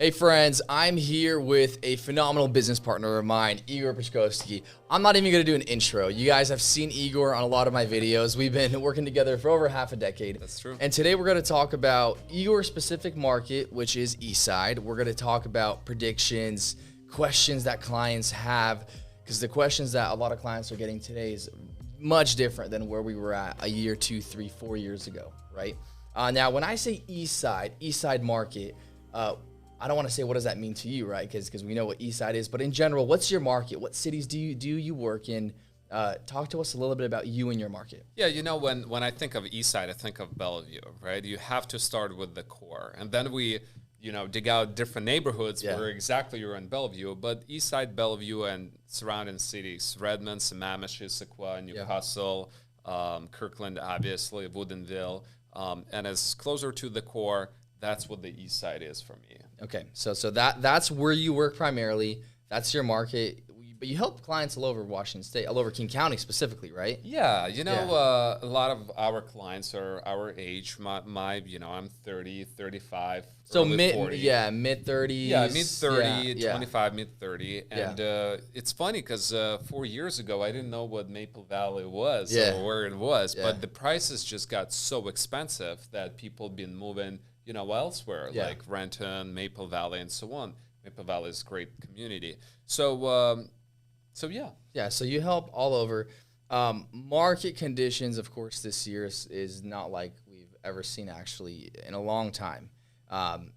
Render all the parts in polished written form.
Hey friends, I'm here with a phenomenal business partner of mine, Igor Pashkovsky. I'm not even going to do an intro. You guys have seen Igor on a lot of my videos. We've been working together for over half a decade. That's true. And today we're going to talk about Igor's specific market, which is Eastside. We're going to talk about predictions, questions that clients have, because the questions that a lot of clients are getting today is much different than where we were at a year, 2, 3, 4 years ago, right? Now, when I say Eastside market, I don't want to say what does that mean to you, right? Because we know what Eastside is, but in general, what's your market? What cities do you work in? Talk to us a little bit about you and your market. Yeah, you know, when I think of Eastside, I think of Bellevue, right? You have to start with the core, and then we, dig out different neighborhoods where exactly you're in Bellevue. But Eastside, Bellevue, and surrounding cities: Redmond, Sammamish, Issaquah, Newcastle, Kirkland, obviously, Woodinville, and as closer to the core. That's what the East Side is for me. Okay, so that's where you work primarily. That's your market, but you help clients all over Washington State, all over King County specifically, right? Yeah, a lot of our clients are our age. I'm 30, 35, so mid 40. Mid 30s. Yeah, mid 30, yeah. 25, mid 30. And it's funny because 4 years ago, I didn't know what Maple Valley was or where it was, but the prices just got so expensive that people been moving elsewhere, like Renton, Maple Valley, and so on. Maple Valley is a great community. So you help all over. Market conditions, of course, this year is not like we've ever seen actually in a long time,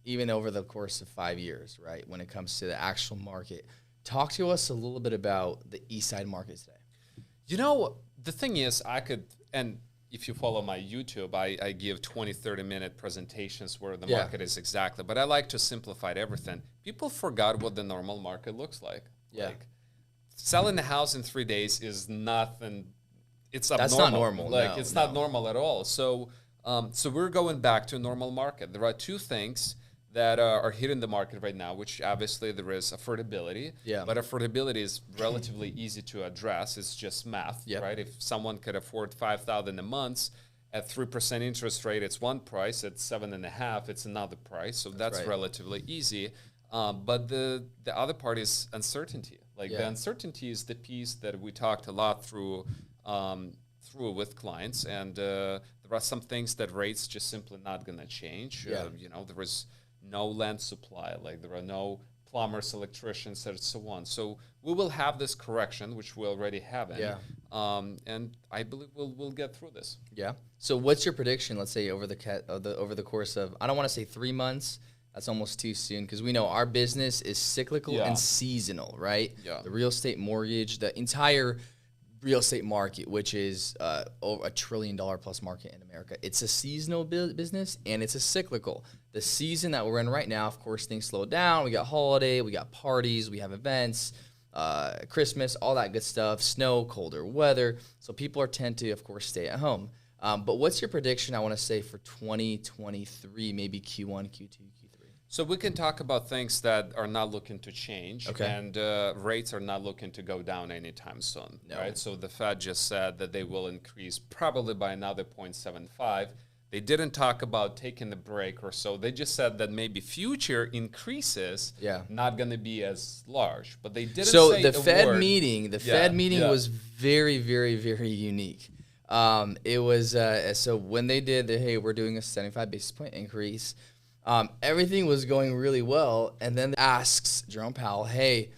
even over the course of 5 years, right? When it comes to the actual market, talk to us a little bit about the Eastside market today. The thing is, if you follow my YouTube, I give 20, 30-minute presentations where the market is exactly. But I like to simplify everything. People forgot what the normal market looks like. Yeah. Like, selling the house in 3 days is nothing. It's abnormal. That's not normal. It's not normal at all. So we're going back to a normal market. There are two things that are hitting the market right now, which obviously there is affordability. Yeah. But affordability is relatively easy to address. It's just math, right? If someone could afford $5,000 a month at 3% interest rate, it's one price. At 7.5%, it's another price. So that's right. relatively easy. But the other part is uncertainty. The uncertainty is the piece that we talked a lot through with clients. And there are some things that rates just simply not going to change. There is no land supply, there are no plumbers, electricians, and so on. So we will have this correction, which we already have. And I believe we'll get through this. Yeah. So what's your prediction? Let's say over the course of, I don't want to say 3 months. That's almost too soon because we know our business is cyclical and seasonal, right? Yeah. The real estate mortgage, the entire real estate market, which is over $1 trillion plus market in America. It's a seasonal business and it's a cyclical. The season that we're in right now, of course, things slow down. We got holiday, we got parties, we have events, Christmas, all that good stuff, snow, colder weather. So people tend to, of course, stay at home. But what's your prediction, I want to say, for 2023, maybe Q1, Q2, Q3? So we can talk about things that are not looking to change, and rates are not looking to go down anytime soon, right? So the Fed just said that they will increase probably by another 0.75. They didn't talk about taking a break or so. They just said that maybe future increases not going to be as large, but they didn't say the Fed meeting was very, very, very unique. It was so when they did hey, we're doing a 75 basis point increase. Everything was going really well, and then asks Jerome Powell, hey,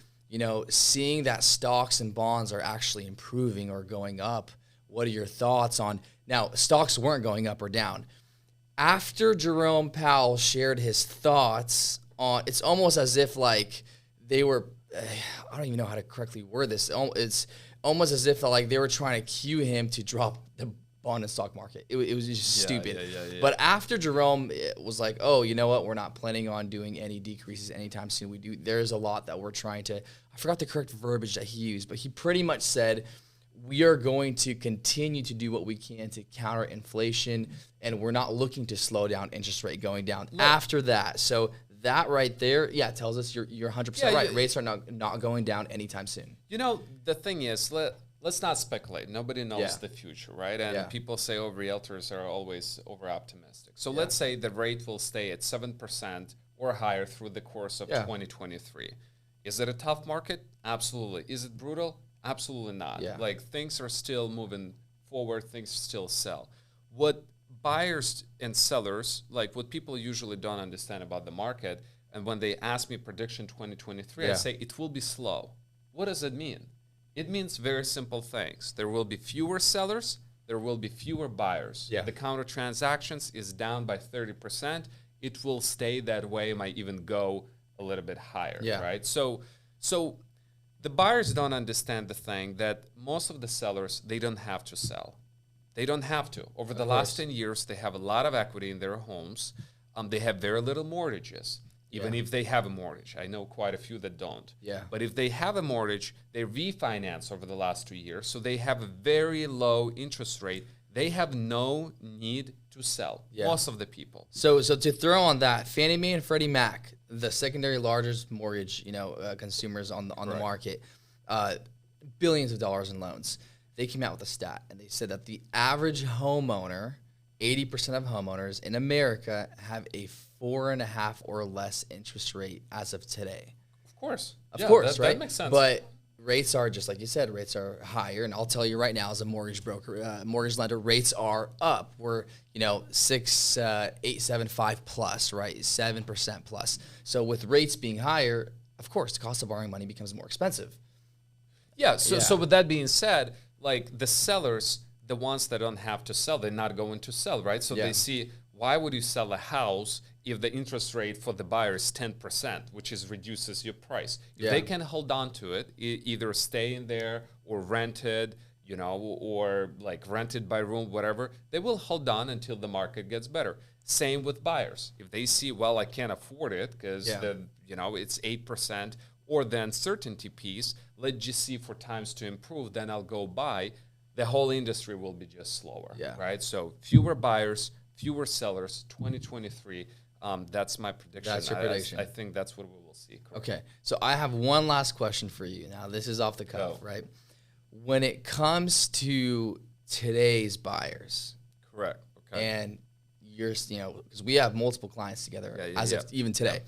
seeing that stocks and bonds are actually improving or going up, what are your thoughts on? Now, stocks weren't going up or down. After Jerome Powell shared his thoughts on, it's almost as if they were, I don't even know how to correctly word this. It's almost as if they were trying to cue him to drop the bond and stock market. It was just stupid. But after Jerome was like, oh, you know what? We're not planning on doing any decreases anytime soon. There's a lot that we're trying to, I forgot the correct verbiage that he used, but he pretty much said, we are going to continue to do what we can to counter inflation, and we're not looking to slow down interest rate going down after that. So that right there, tells us you're 100% right. Rates are not going down anytime soon. The thing is, let's not speculate. Nobody knows the future, right? And people say, realtors are always over-optimistic. So let's say the rate will stay at 7% or higher through the course of 2023. Is it a tough market? Absolutely. Is it brutal? Absolutely not. Yeah. Like, things are still moving forward, things still sell. What buyers and sellers, like what people usually don't understand about the market, and when they ask me prediction 2023, I say it will be slow. What does it mean? It means very simple things. There will be fewer sellers, there will be fewer buyers. Yeah. The count of transactions is down by 30%. It will stay that way, might even go a little bit higher, right? So the buyers don't understand the thing that most of the sellers, they don't have to sell. They don't have to. Over the last 10 years, they have a lot of equity in their homes. They have very little mortgages, even if they have a mortgage. I know quite a few that don't. Yeah. But if they have a mortgage, they refinance over the last 2 years, so they have a very low interest rate. They have no need to sell, most of the people. So to throw on that, Fannie Mae and Freddie Mac, the secondary largest mortgage, consumers on the market, billions of dollars in loans. They came out with a stat, and they said that the average homeowner, 80% of homeowners in America have a 4.5 or less interest rate as of today. Of course, right? That makes sense. But rates are, just like you said, rates are higher. And I'll tell you right now, as a mortgage broker, mortgage lender, rates are up. We're 8.75 plus, right? 7% plus. So with rates being higher, of course, the cost of borrowing money becomes more expensive. So with that being said, like, the sellers, the ones that don't have to sell, they're not going to sell, right? So they see, why would you sell a house if the interest rate for the buyer is 10%, which reduces your price? If they can hold on to it, either stay in there or rent it, or like rented by room, whatever, they will hold on until the market gets better. Same with buyers. If they see, well, I can't afford it because it's 8%, or the uncertainty piece, let's just see for times to improve, then I'll go buy. The whole industry will be just slower, right? So fewer buyers, fewer sellers, 2023. That's my prediction. That's your prediction. I think that's what we will see. Correct. Okay, so I have one last question for you. Now, this is off the cuff, right? When it comes to today's buyers, correct? Okay, and because we have multiple clients together as of even today.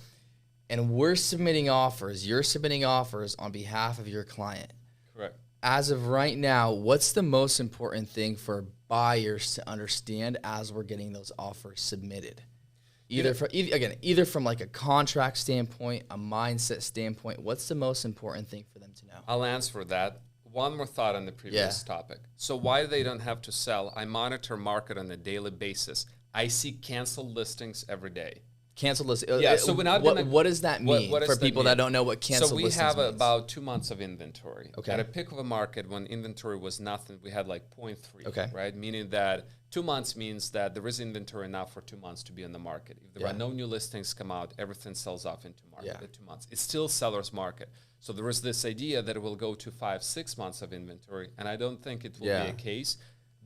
And you're submitting offers on behalf of your client. Correct. As of right now, what's the most important thing for buyers to understand as we're getting those offers submitted? Either from like a contract standpoint, a mindset standpoint, what's the most important thing for them to know? I'll answer that. One more thought on the previous topic. So why they don't have to sell, I monitor market on a daily basis. I see canceled listings every day. Canceled list. So we're not what does that mean for people that don't know what canceled listings means? So we have about 2 months of inventory. Okay. At a peak of a market when inventory was nothing, we had like 0.3. Okay. Right? Meaning that 2 months means that there is inventory enough for 2 months to be on the market. If there are no new listings come out, everything sells off into market at 2 months. It's still seller's market. So there is this idea that it will go to 5-6 months of inventory, and I don't think it will be a case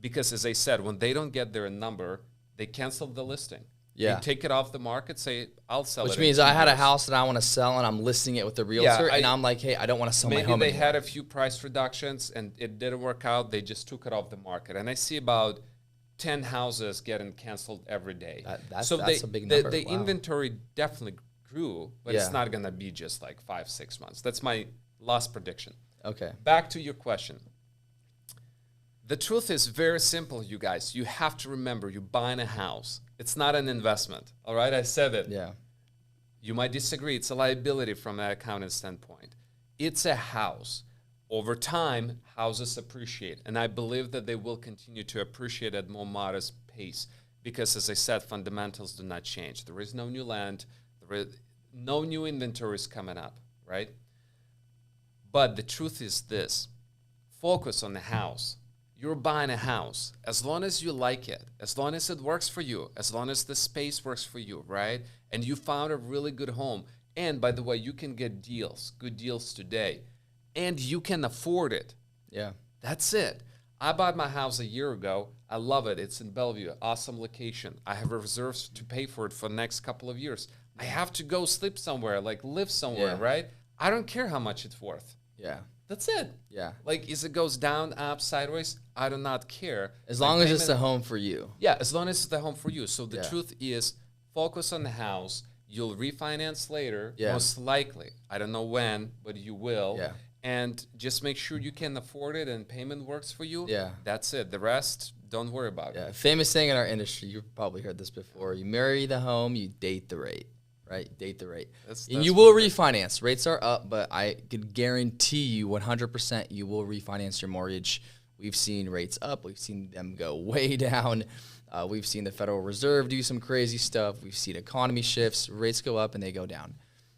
because, as I said, when they don't get their number, they cancel the listing. You take it off the market, say, I'll sell it. Which means I had a house that I want to sell, and I'm listing it with the realtor, and I'm like, hey, I don't want to sell my home Maybe they anymore. had a few price reductions, and it didn't work out. They just took it off the market. And I see about 10 houses getting canceled every day. That's a big number. The inventory definitely grew, but it's not going to be just like 5-6 months. That's my last prediction. Okay. Back to your question. The truth is very simple, you guys. You have to remember, you're buying a house. It's not an investment, all right? I said it. Yeah. You might disagree. It's a liability from an accounting standpoint. It's a house. Over time, houses appreciate, and I believe that they will continue to appreciate at more modest pace because, as I said, fundamentals do not change. There is no new land. There is no new inventories coming up, right? But the truth is this. Focus on the house. You're buying a house. As long as you like it, as long as it works for you, as long as the space works for you, right? And you found a really good home. And by the way, you can get deals, good deals today. And you can afford it. Yeah. That's it. I bought my house a year ago. I love it. It's in Bellevue, awesome location. I have reserves to pay for it for the next couple of years. I have to go sleep somewhere, like live somewhere, right? I don't care how much it's worth. Yeah. That's it. Yeah. Like, as it goes down, up, sideways, I do not care. As long as it's the home for you. Yeah, as long as it's the home for you. So the truth is, focus on the house. You'll refinance later, Yeah. most likely. I don't know when, but you will. Yeah. And just make sure you can afford it and payment works for you. Yeah. That's it. The rest, don't worry about Yeah, it. famous saying in our industry, you've probably heard this before. You marry the home, you date the rate, right? Date the rate. And you will refinance. Rates are up, but I could guarantee you 100% you will refinance your mortgage. We've seen rates up. We've seen them go way down. We've seen the Federal Reserve do some crazy stuff. We've seen economy shifts. Rates go up and they go down.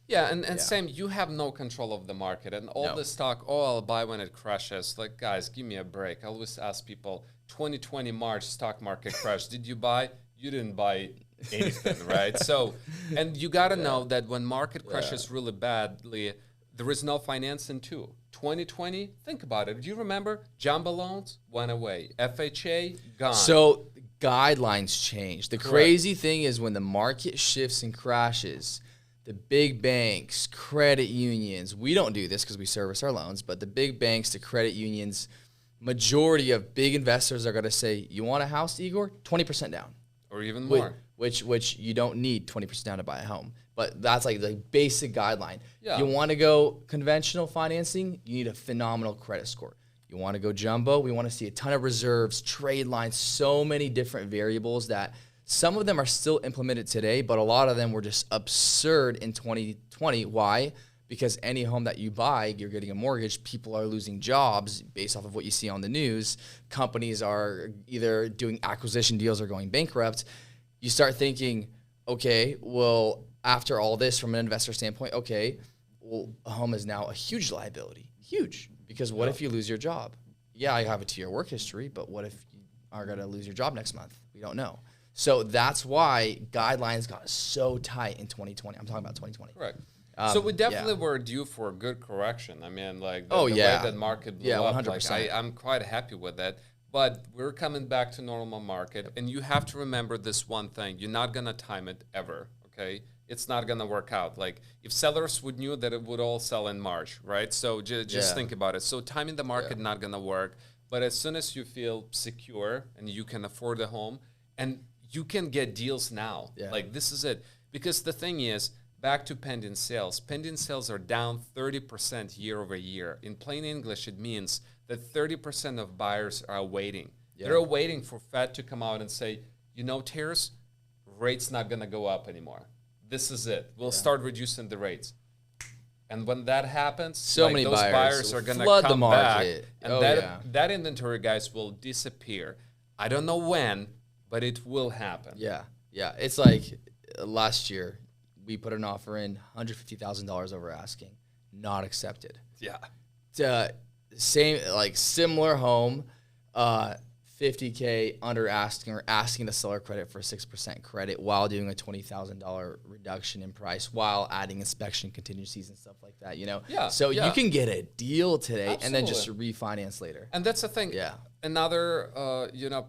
Yeah, and Sam, you have no control of the market. And all this talk, I'll buy when it crashes. Like, guys, give me a break. I always ask people, 2020 March stock market crash. Did you buy? You didn't buy anything, right? So, and you got to know that when market crashes really badly, there is no financing too. 2020, think about it. Do you remember? Jumbo loans went away. FHA, gone. So guidelines change. The crazy thing is when the market shifts and crashes, the big banks, credit unions, we don't do this because we service our loans, but the big banks, the credit unions, majority of big investors are going to say, you want a house, Igor? 20% down. Or even more. Which you don't need 20% down to buy a home. But that's like the basic guideline. Yeah. You want to go conventional financing, you need a phenomenal credit score. You want to go jumbo, we want to see a ton of reserves, trade lines, so many different variables that some of them are still implemented today, but a lot of them were just absurd in 2020. Why? Because any home that you buy, you're getting a mortgage, people are losing jobs based off of what you see on the news. Companies are either doing acquisition deals or going bankrupt. You start thinking, okay, well, after all this from an investor standpoint, okay, well, a home is now a huge liability. Huge. Because what if you lose your job? Yeah, I have a 2-year work history, but what if you are going to lose your job next month? We don't know. So that's why guidelines got so tight in 2020. I'm talking about 2020. Correct. So we definitely were due for a good correction. I mean, like the way that market blew up, 100%. like I'm quite happy with that. But we're coming back to normal market, and you have to remember this one thing: you're not gonna time it ever. Okay, it's not gonna work out. Like if sellers would knew that it would all sell in March, right? So just think about it. So timing the market not gonna work. But as soon as you feel secure and you can afford a home, and you can get deals now, like this is it. Because the thing is, back to pending sales. Pending sales are down 30% year over year. In plain English, it means that 30% of buyers are waiting. They're waiting for Fed to come out and say, you know, Terrace, rates not going to go up anymore. This is it. We'll start reducing the rates. And when that happens, those buyers are going to come back. And that inventory, guys, will disappear. I don't know when, but it will happen. Yeah. It's like last year, we put an offer in $150,000 over asking, not accepted. Yeah. Similar home, $50K under asking or asking the seller credit for 6% credit while doing a $20,000 reduction in price while adding inspection contingencies and stuff like that. You know. Yeah. So you can get a deal today and then just Absolutely. refinance later. And that's the thing. Yeah. Another,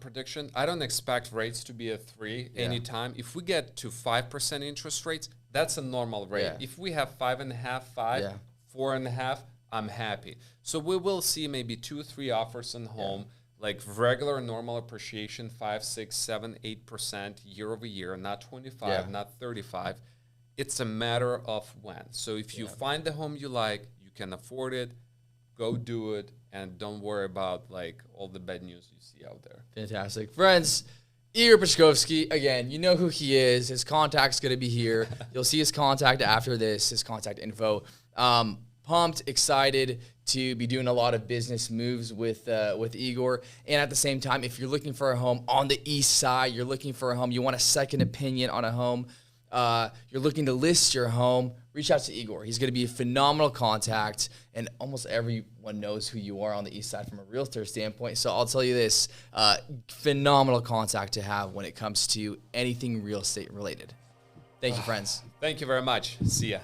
prediction. I don't expect rates to be at 3 anytime. If we get to 5% interest rates, that's a normal rate. Yeah. If we have 5.5, 4.5, I'm happy. So we will see maybe 2, 3 offers on home, like regular normal appreciation, 5, 6, 7, 8% year over year, not 25, not 35. It's a matter of when. So if you find the home you like, you can afford it, go do it, and don't worry about like all the bad news you see out there. Fantastic. Friends, Igor Pachkovsky, again, you know who he is. His contact's going to be here. You'll see his contact after this, his contact info. Pumped, excited to be doing a lot of business moves with Igor. And at the same time, if you're looking for a home on the east side, you're looking for a home, you want a second opinion on a home, you're looking to list your home, reach out to Igor. He's going to be a phenomenal contact, and almost everyone knows who you are on the east side from a realtor standpoint. So I'll tell you this, phenomenal contact to have when it comes to anything real estate related. Thank you, friends. Thank you very much. See ya.